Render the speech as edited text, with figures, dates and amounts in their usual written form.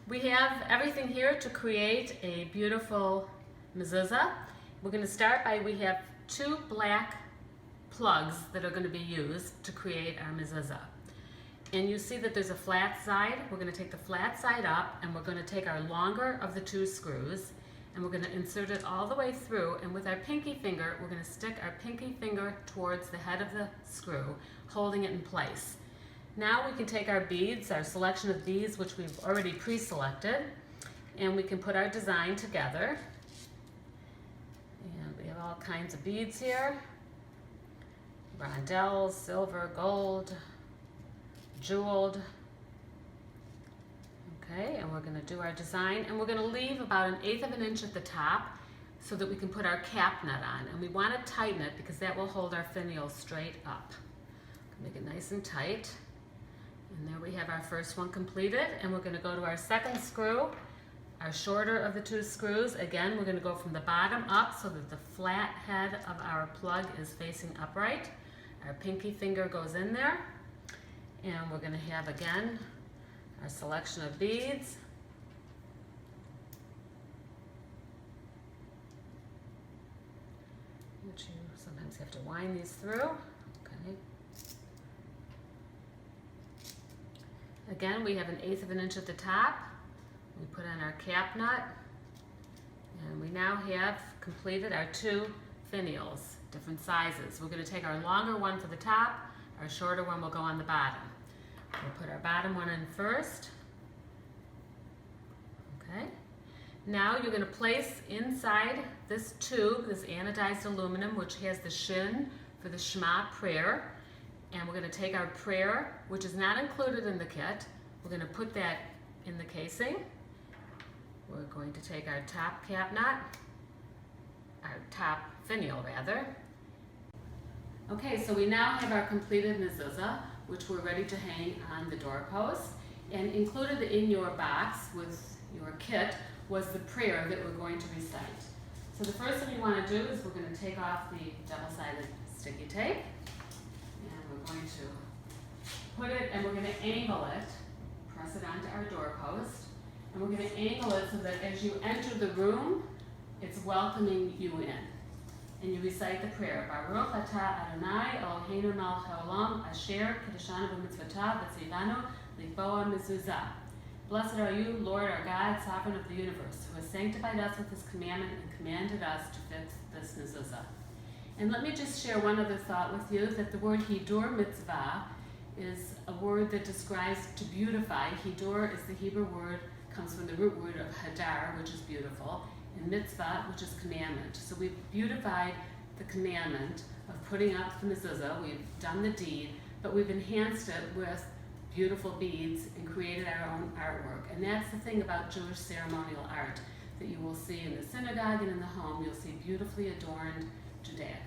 We have everything here to create a beautiful mezuzah. We're going to start by, we have 2 black plugs that are going to be used to create our mezuzah. And you see that there's a flat side. We're going to take the flat side up and we're going to take our longer of the 2 screws and we're going to insert it all the way through, and with our pinky finger we're going to stick our pinky finger towards the head of the screw, holding it in place. Now we can take our beads, our selection of beads which we've already pre-selected, and we can put our design together. And we have all kinds of beads here. Rondelles, silver, gold, jeweled. Okay, and we're going to do our design, and we're going to leave about 1/8 of an inch at the top so that we can put our cap nut on. And we want to tighten it because that will hold our finial straight up. Make it nice and tight. And there we have our first one completed, and we're going to go to our second screw, our shorter of the 2 screws. Again, we're going to go from the bottom up so that the flat head of our plug is facing upright. Our pinky finger goes in there, and we're going to have again our selection of beads. Which you sometimes have to wind these through. Okay. Again, we have 1/8 of an inch at the top. We put on our cap nut, and we now have completed our 2 finials, different sizes. We're going to take our longer one for the top, our shorter one will go on the bottom. We'll put our bottom one in first. Okay. Now you're going to place inside this tube, this anodized aluminum, which has the shin for the Shema prayer. And we're going to take our prayer, which is not included in the kit. We're going to put that in the casing. We're going to take our top cap nut, our top finial rather. Okay, so we now have our completed mezuzah, which we're ready to hang on the doorpost. And included in your box with your kit was the prayer that we're going to recite. So the first thing we want to do is we're going to take off the double-sided sticky tape. We're going to put it, and we're going to angle it, press it onto our doorpost, and we're going to angle it so that as you enter the room, it's welcoming you in. And you recite the prayer, Baruch atah Adonai Eloheinu melech haolam asher kiddushanu b'mitzvotav v'tzivanu likboa mezuzah. Blessed are you, Lord our God, sovereign of the universe, who has sanctified us with his commandment and commanded us to fix this mezuzah. And let me just share one other thought with you, that the word hidur mitzvah is a word that describes to beautify. Hidur is the Hebrew word, comes from the root word of hadar, which is beautiful, and mitzvah, which is commandment. So we've beautified the commandment of putting up the mezuzah. We've done the deed, but we've enhanced it with beautiful beads and created our own artwork. And that's the thing about Jewish ceremonial art that you will see in the synagogue and in the home. You'll see beautifully adorned Judaic